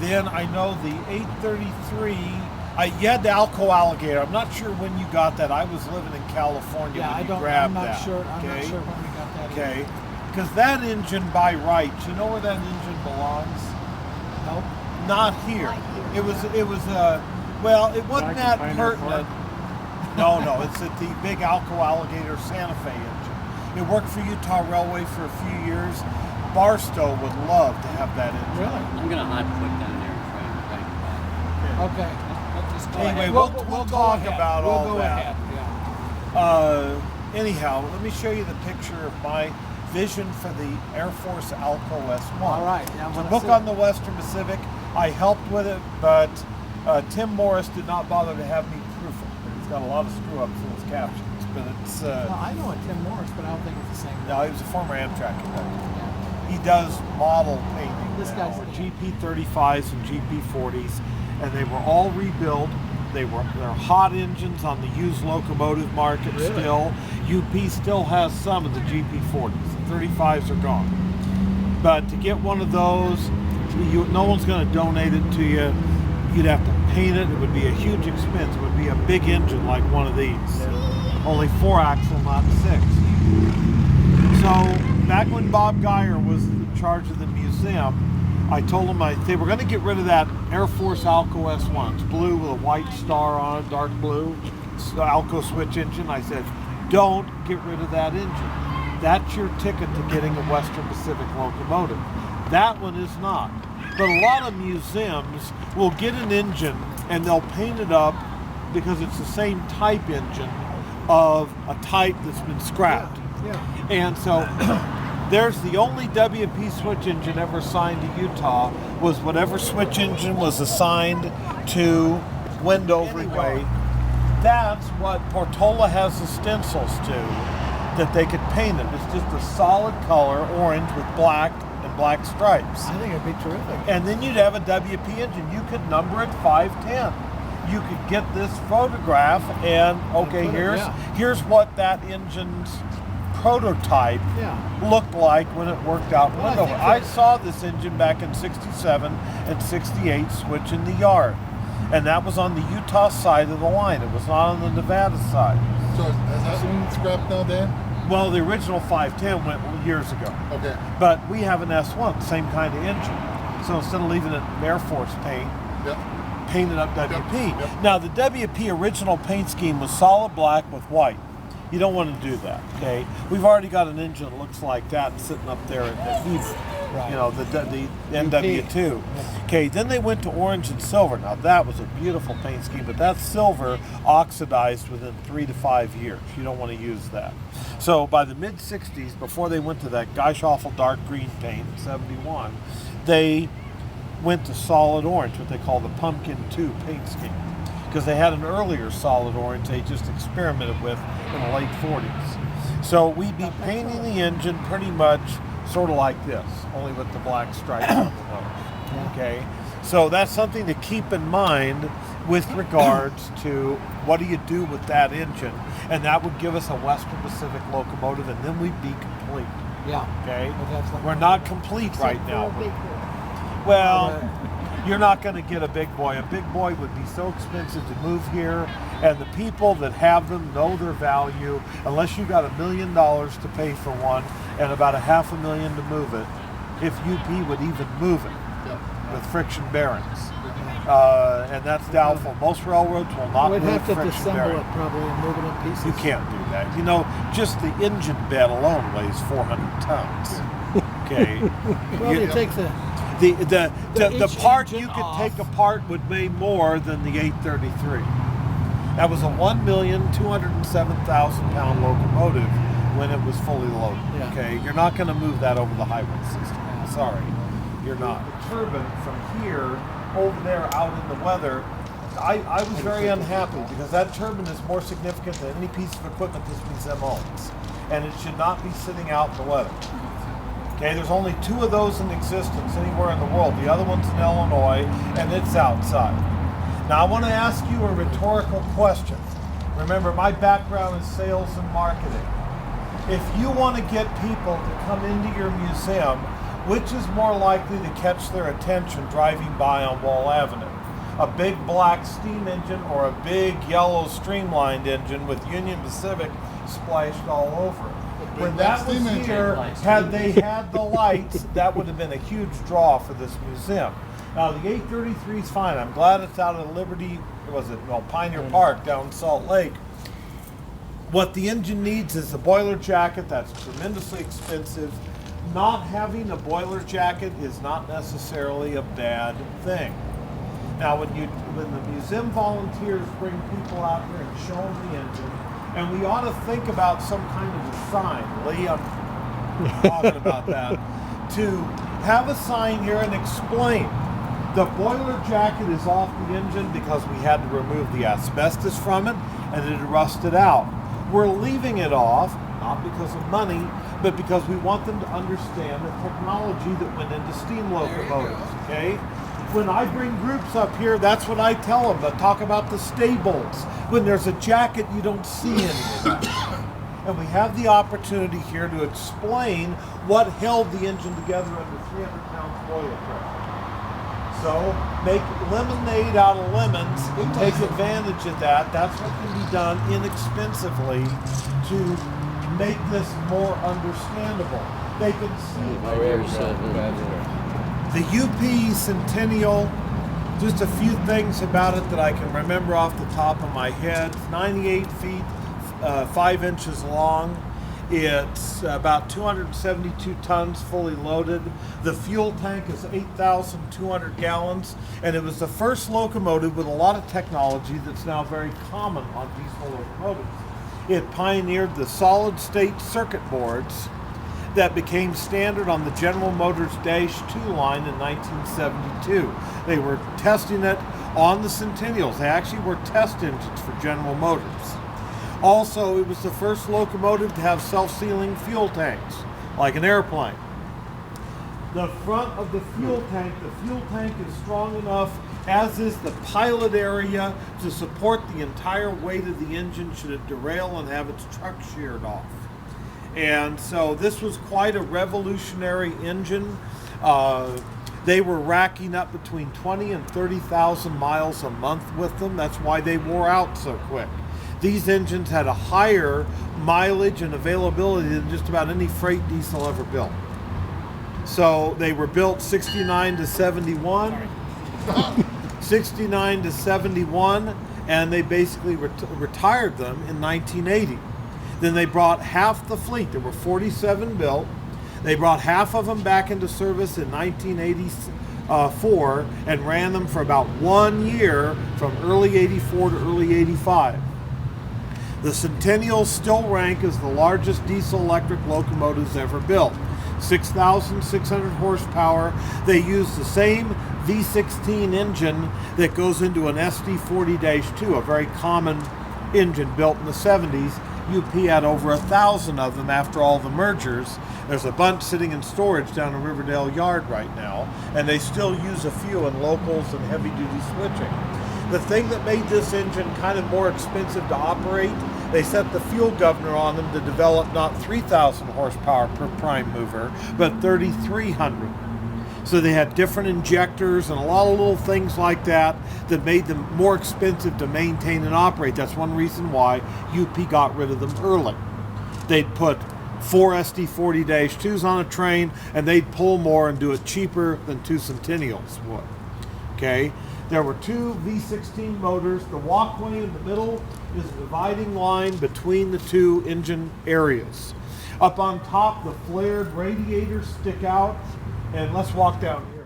Then I know the 833. You had the Alco Alligator. I'm not sure when you got that. I was living in California when you grabbed that. I'm not sure when we got that. Okay, because that engine by right, you know where that engine belongs? Nope. Not here. It was well, it wasn't that pertinent. No, it's at the big Alco Alligator Santa Fe engine. It worked for Utah Railway for a few years. Barstow would love to have that engine. Really? I'm going to hot foot down there and try and find it. Okay. Anyway, we'll talk about all that. Anyhow, let me show you the picture of my vision for the Air Force Alco S1. All right. It's a book on the Western Pacific. I helped with it, but Tim Morris did not bother to have me proof it. It's got a lot of screw-ups in its captions, but it's... well, I know a Tim Morris, but I don't think it's the same. No, he was a former Amtrak conductor. He does model painting This now, guy's or GP35s and GP40s, and they were all rebuilt. They're hot engines on the used locomotive market still. UP still has some of the GP40s. The 35s are gone. But to get one of those, no one's going to donate it to you. You'd have to paint it. It would be a huge expense. It would be a big engine like one of these. Only 4-axle, not 6. So back when Bob Geyer was in charge of the museum, I told him they were going to get rid of that Air Force Alco S1. It's blue with a white star on it, dark blue. It's the Alco switch engine. I said, don't get rid of that engine. That's your ticket to getting a Western Pacific locomotive. That one is not. But a lot of museums will get an engine and they'll paint it up because it's the same type engine of a type that's been scrapped. And so there's the only WP switch engine ever assigned to Utah was whatever switch engine was assigned to Wendover Way. That's what Portola has the stencils to, that they could paint it. It's just a solid color, orange with black and black stripes. I think it'd be terrific. And then you'd have a WP engine. You could number it 510. You could get this photograph and here's what that engine's prototype looked like when it worked out in Wendover. I saw this engine back in 67 and 68 switching the yard. And that was on the Utah side of the line. It was not on the Nevada side. So has that been scrapped now, Dan? Well, the original 510 went years ago. Okay. But we have an S1, same kind of engine. So instead of leaving it in Air Force paint, painted up WP. Now the WP original paint scheme was solid black with white. You don't want to do that, okay? We've already got an engine that looks like that sitting up there at Heber, you know, the NW2. Okay, then they went to orange and silver. Now that was a beautiful paint scheme, but that silver oxidized within 3 to 5 years. You don't want to use that. So by the mid-60s, before they went to that gosh awful dark green paint in 71, they went to solid orange, what they call the Pumpkin 2 paint scheme. Because they had an earlier solid orange they just experimented with in the late 40s. So we'd be painting the engine pretty much sort of like this, only with the black stripes on the nose. Okay? So that's something to keep in mind with regards to what do you do with that engine, and that would give us a Western Pacific locomotive, and then we'd be complete. Okay? We're not complete right now. Well, you're not going to get a big boy. A big boy would be so expensive to move here, and the people that have them know their value. Unless you got $1 million to pay for one and about $500,000 to move it, if UP would even move it with friction bearings. And that's doubtful. Most railroads will not move friction bearings. We'd have to disassemble it probably and move it in pieces. You can't do that. You know, just the engine bed alone weighs 400 tons. Okay. Well, it takes the part you could take apart would weigh more than the 833. That was a 1,207,000 pound locomotive when it was fully loaded. Okay, you're not going to move that over the highway system. Sorry, you're not. The turbine from here over there out in the weather, I was very unhappy because that turbine is more significant than any piece of equipment this museum owns, and it should not be sitting out in the weather. Okay, there's only 2 of those in existence anywhere in the world. The other one's in Illinois, and it's outside. Now, I want to ask you a rhetorical question. Remember, my background is sales and marketing. If you want to get people to come into your museum Which is more likely to catch their attention driving by on Wall Avenue? A big black steam engine or a big yellow streamlined engine with Union Pacific splashed all over it? When that was here, had they had the lights, that would have been a huge draw for this museum. Now the 833 is fine. I'm glad it's out of Liberty, Pioneer Park down in Salt Lake. What the engine needs is a boiler jacket. That's tremendously expensive. Not having a boiler jacket is not necessarily a bad thing. Now when the museum volunteers bring people out here and show them the engine, and we ought to think about some kind of a sign. Lee, I'm talking about that. To have a sign here and explain the boiler jacket is off the engine because we had to remove the asbestos from it and it had rusted out. We're leaving it off, not because of money, but because we want them to understand the technology that went into steam locomotives, okay? When I bring groups up here, that's what I tell them. I talk about the stables. When there's a jacket, you don't see any of that. And we have the opportunity here to explain what held the engine together under 300 pounds boiler pressure. So make lemonade out of lemons and take advantage of that. That's what can be done inexpensively to make this more understandable. They can see the UP Centennial, just a few things about it that I can remember off the top of my head. 98 feet, 5 inches long. It's about 272 tons fully loaded. The fuel tank is 8,200 gallons, and it was the first locomotive with a lot of technology that's now very common on diesel locomotives. It pioneered the solid-state circuit boards that became standard on the General Motors Dash 2 line in 1972. They were testing it on the Centennials. They actually were test engines for General Motors. Also, it was the first locomotive to have self-sealing fuel tanks, like an airplane. The front of the fuel tank is strong enough, as is the pilot area, to support the entire weight of the engine should it derail and have its truck sheared off. And so this was quite a revolutionary engine. They were racking up between 20 and 30,000 miles a month with them. That's why they wore out so quick. These engines had a higher mileage and availability than just about any freight diesel ever built. So they were built 69 to 71, and they basically retired them in 1980. Then they brought half the fleet. There were 47 built. They brought half of them back into service in 1984 and ran them for about 1 year from early 84 to early 85. The Centennials still rank as the largest diesel-electric locomotives ever built. 6,600 horsepower. They use the same V16 engine that goes into an SD40-2, a very common engine built in the 70s. UP had over 1,000 of them after all the mergers. There's a bunch sitting in storage down in Riverdale Yard right now, and they still use a few in locals and heavy-duty switching. The thing that made this engine kind of more expensive to operate, they set the fuel governor on them to develop not 3,000 horsepower per prime mover, but 3,300. So they had different injectors and a lot of little things like that that made them more expensive to maintain and operate. That's one reason why UP got rid of them early. They'd put 4 SD40-2s on a train and they'd pull more and do it cheaper than 2 Centennials would. Okay? There were 2 V16 motors. The walkway in the middle is a dividing line between the 2 engine areas. Up on top, the flared radiators stick out. And let's walk down here.